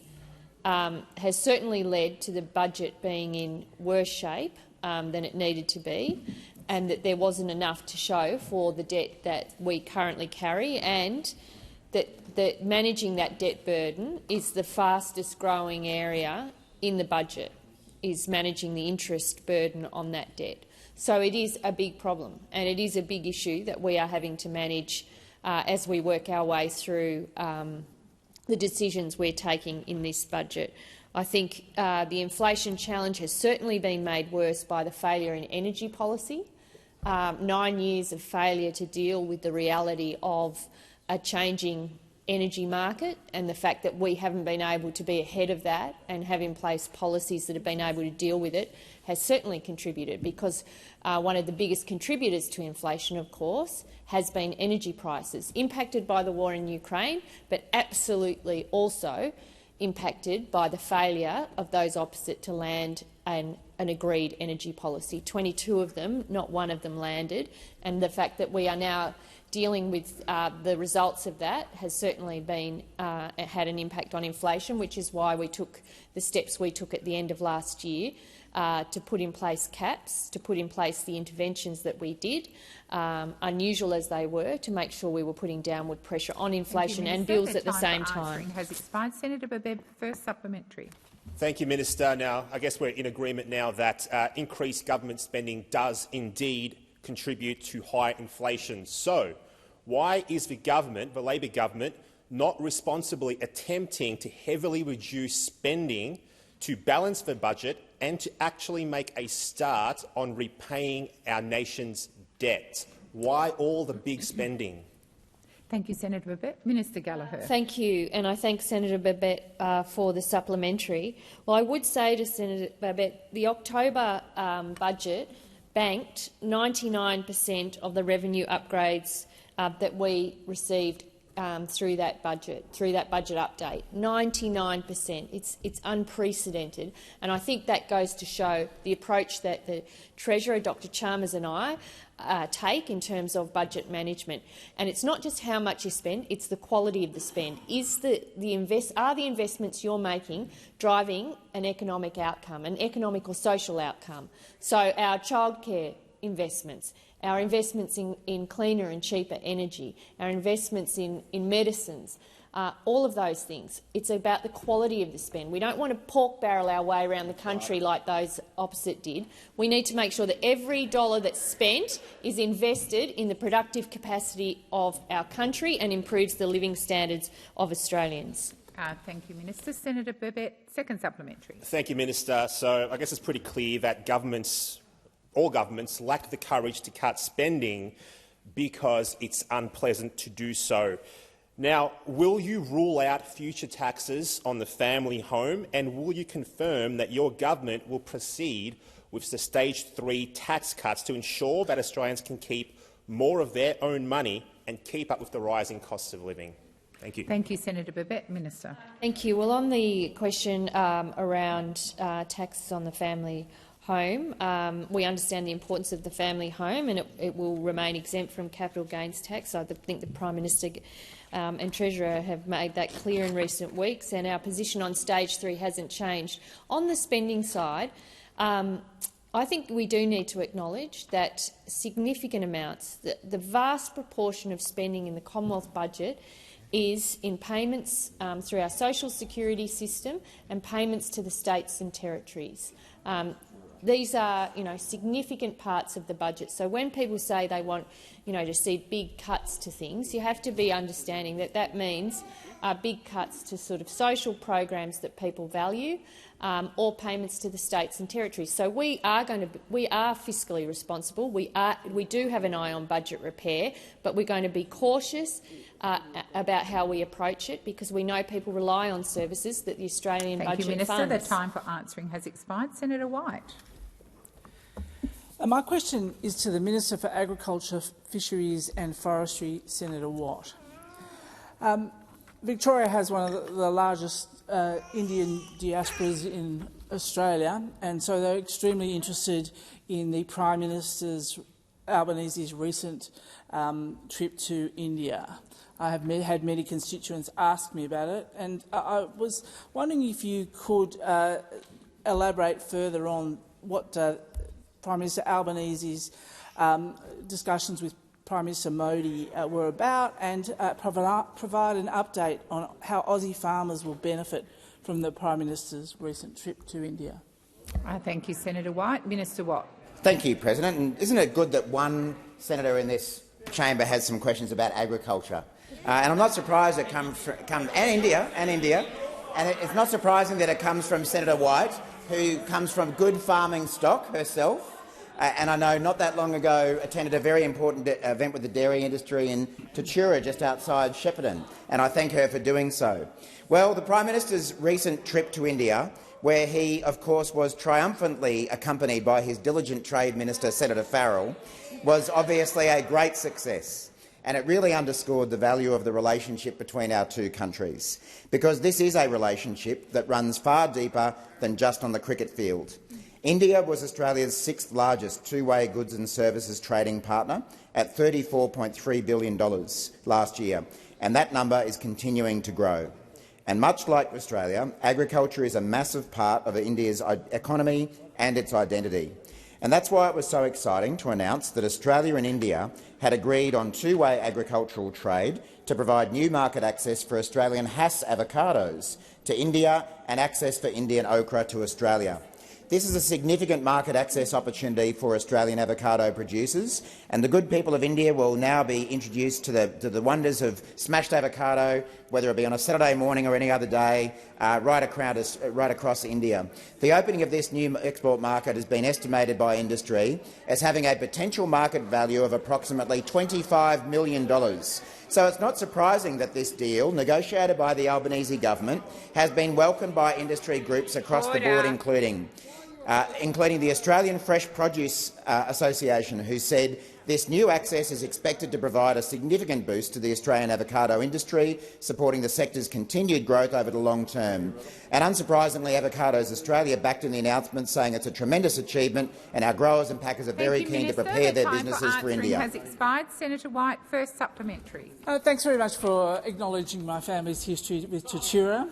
has certainly led to the budget being in worse shape than it needed to be, and that there wasn't enough to show for the debt that we currently carry, and that managing that debt burden is the fastest growing area in the budget, is managing the interest burden on that debt. So it is a big problem, and it is a big issue that we are having to manage as we work our way through the decisions we're taking in this budget. I think the inflation challenge has certainly been made worse by the failure in energy policy. 9 years of failure to deal with the reality of a changing energy market, and the fact that we haven't been able to be ahead of that and have in place policies that have been able to deal with it has certainly contributed, because one of the biggest contributors to inflation, of course, has been energy prices, impacted by the war in Ukraine, but absolutely also impacted by the failure of those opposite to land an agreed energy policy. 22 of them, not one of them landed, and the fact that we are now dealing with the results of that has certainly been had an impact on inflation, which is why we took the steps we took at the end of last year to put in place caps, to put in place the interventions that we did, unusual as they were, to make sure we were putting downward pressure on inflation and bills at the same time. Has expired. Senator Babet, first supplementary. Thank you, Minister. Now, I guess we're in agreement now that increased government spending does indeed contribute to high inflation. So, why is the government, the Labor government, not responsibly attempting to heavily reduce spending to balance the budget and to actually make a start on repaying our nation's debt? Why all the big spending? Thank you, Senator Babet. Minister Gallagher. Thank you, and I thank Senator Babet for the supplementary. Well, I would say to Senator Babet, the October budget banked 99% of the revenue upgrades that we received through that budget update. 99%. It's unprecedented, and I think that goes to show the approach that the Treasurer, Dr Chalmers, and I take in terms of budget management. And it's not just how much you spend; it's the quality of the spend. Are the investments you're making driving an economic outcome, an economic or social outcome? So our childcare investments, our investments in cleaner and cheaper energy, our investments in medicines, all of those things. It's about the quality of the spend. We don't want to pork barrel our way around the country like those opposite did. We need to make sure that every dollar that's spent is invested in the productive capacity of our country and improves the living standards of Australians. Thank you, Minister. Senator Babet, second supplementary. Thank you, Minister. So I guess it's pretty clear that all governments lack the courage to cut spending because it's unpleasant to do so. Now, will you rule out future taxes on the family home, and will you confirm that your government will proceed with the Stage 3 tax cuts to ensure that Australians can keep more of their own money and keep up with the rising costs of living? Thank you. Thank you, Senator Babet. Minister. Thank you. Well, on the question around taxes on the family home, we understand the importance of the family home, and it will remain exempt from capital gains tax. I think the Prime Minister and Treasurer have made that clear in recent weeks, and our position on Stage 3 hasn't changed. On the spending side, I think we do need to acknowledge that significant amounts, the vast proportion of spending in the Commonwealth budget is in payments through our social security system and payments to the states and territories. These are, significant parts of the budget. So when people say they want, to see big cuts to things, you have to be understanding that that means big cuts to sort of social programs that people value, or payments to the states and territories. So we are fiscally responsible. We do have an eye on budget repair, but we're going to be cautious about how we approach it, because we know people rely on services that the Australian budget funds. Thank you, Minister. The time for answering has expired. Senator White. My question is to the Minister for Agriculture, Fisheries and Forestry, Senator Watt. Victoria has one of the largest Indian diasporas in Australia, and so they're extremely interested in the Prime Minister Albanese's recent trip to India. I have had many constituents ask me about it, and I was wondering if you could elaborate further on what Prime Minister Albanese's discussions with Prime Minister Modi were about, and provide an update on how Aussie farmers will benefit from the Prime Minister's recent trip to India. Thank you, Senator White. Minister Watt. Thank you, President. And isn't it good that one senator in this chamber has some questions about agriculture? And I'm not surprised it comes from India, and it's not surprising that it comes from Senator White, who comes from good farming stock herself. And I know not that long ago attended a very important event with the dairy industry in Tatura, just outside Shepparton, and I thank her for doing so. Well, the Prime Minister's recent trip to India, where he, of course, was triumphantly accompanied by his diligent Trade Minister, Senator Farrell, was obviously a great success, and it really underscored the value of the relationship between our two countries, because this is a relationship that runs far deeper than just on the cricket field. India was Australia's sixth largest two-way goods and services trading partner at $34.3 billion last year, and that number is continuing to grow. And much like Australia, agriculture is a massive part of India's economy and its identity. And that's why it was so exciting to announce that Australia and India had agreed on two-way agricultural trade to provide new market access for Australian Hass avocados to India and access for Indian okra to Australia. This is a significant market access opportunity for Australian avocado producers, and the good people of India will now be introduced to the wonders of smashed avocado, whether it be on a Saturday morning or any other day, right across India. The opening of this new export market has been estimated by industry as having a potential market value of approximately $25 million. So it's not surprising that this deal, negotiated by the Albanese government, has been welcomed by industry groups across the board, including the Australian Fresh Produce Association, who said this new access is expected to provide a significant boost to the Australian avocado industry, supporting the sector's continued growth over the long term. And unsurprisingly, Avocados Australia backed in the announcement, saying it's a tremendous achievement and our growers and packers are very keen to prepare their businesses for India. Has expired. Senator White, first supplementary. Thanks very much for acknowledging my family's history with Tatura,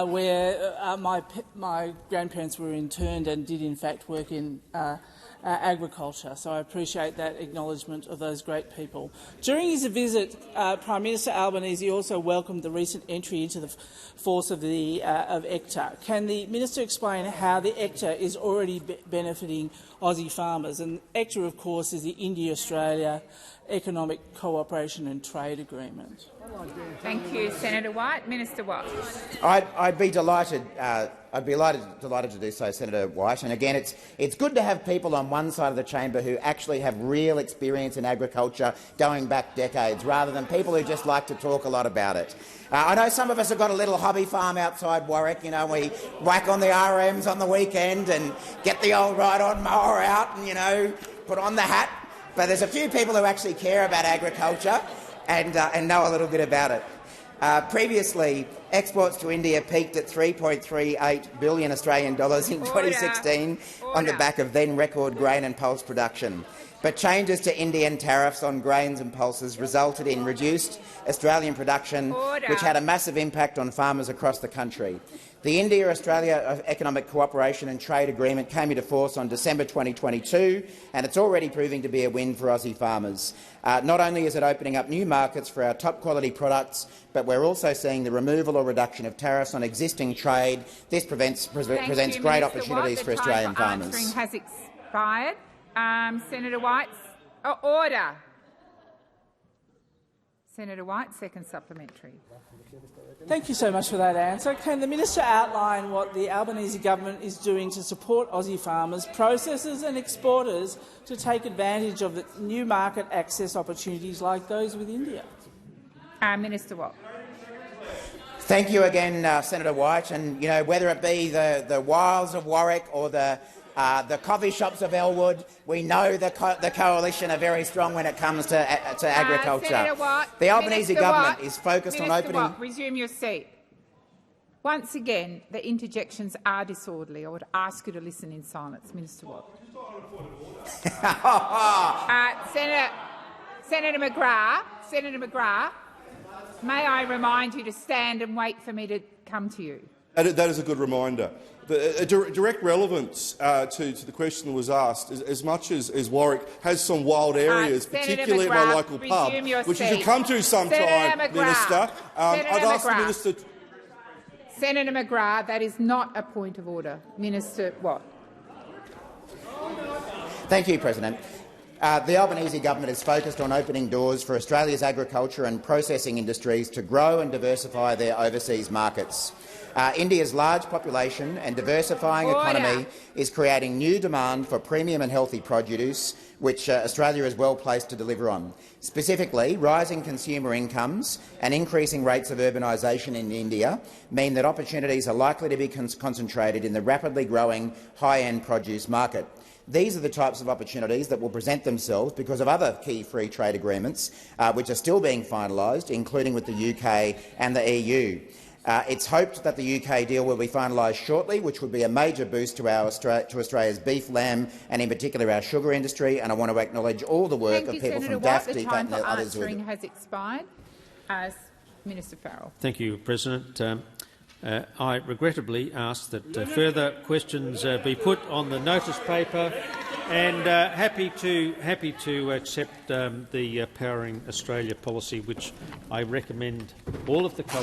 where my grandparents were interned and did in fact work in agriculture, so I appreciate that acknowledgement of those great people. During his visit, Prime Minister Albanese also welcomed the recent entry into the force of ECTA. Can the minister explain how the ECTA is already benefiting Aussie farmers? And ECTA, of course, is the India-Australia Economic Cooperation and Trade Agreement. Thank you, Senator White. Minister Watt. I'd be delighted. I'd be delighted to do so, Senator White. And again, it's good to have people on one side of the chamber who actually have real experience in agriculture going back decades, rather than people who just like to talk a lot about it. I know some of us have got a little hobby farm outside Warwick. You know, we whack on the RMs on the weekend and get the old ride-on mower out and, put on the hat. But there's a few people who actually care about agriculture and know a little bit about it. Previously, exports to India peaked at 3.38 billion Australian dollars in 2016 on the back of then-record grain and pulse production. But changes to Indian tariffs on grains and pulses resulted in reduced Australian production, which had a massive impact on farmers across the country. The India-Australia Economic Cooperation and Trade Agreement came into force on December 2022, and it's already proving to be a win for Aussie farmers. Not only is it opening up new markets for our top-quality products, but we're also seeing the removal or reduction of tariffs on existing trade. This presents great opportunities for Australian farmers. The time for answering has expired. Senator White, order. Senator White, second supplementary. Thank you so much for that answer. Can the minister outline what the Albanese government is doing to support Aussie farmers, processors and exporters to take advantage of the new market access opportunities like those with India? Minister Watt. Thank you again, Senator White. And whether it be the wilds of Warwick or the coffee shops of Elwood, we know the coalition are very strong when it comes to agriculture. Watt, the Albanese government is focused on opening. Watt, resume your seat. Once again, the interjections are disorderly. I would ask you to listen in silence, Minister Watt. Senator McGrath, may I remind you to stand and wait for me to come to you? That is a good reminder. A direct relevance to the question that was asked, as much as Warwick has some wild areas, particularly at my local pub, which you should come to sometime, Minister. I'd ask the Minister. Senator McGrath, that is not a point of order. Minister Watt. Thank you, President. The Albanese government is focused on opening doors for Australia's agriculture and processing industries to grow and diversify their overseas markets. India's large population and diversifying economy is creating new demand for premium and healthy produce, which Australia is well placed to deliver on. Specifically, rising consumer incomes and increasing rates of urbanisation in India mean that opportunities are likely to be concentrated in the rapidly growing high-end produce market. These are the types of opportunities that will present themselves because of other key free trade agreements which are still being finalised, including with the UK and the EU. It's hoped that the UK deal will be finalised shortly, which would be a major boost to Australia's beef, lamb and in particular our sugar industry, and I want to acknowledge all the work of people from DAF, DPAT and others. The time for answering has expired. Minister Farrell. Thank you, President. I regrettably ask that further questions be put on the notice paper, and happy to accept the Powering Australia policy, which I recommend all of the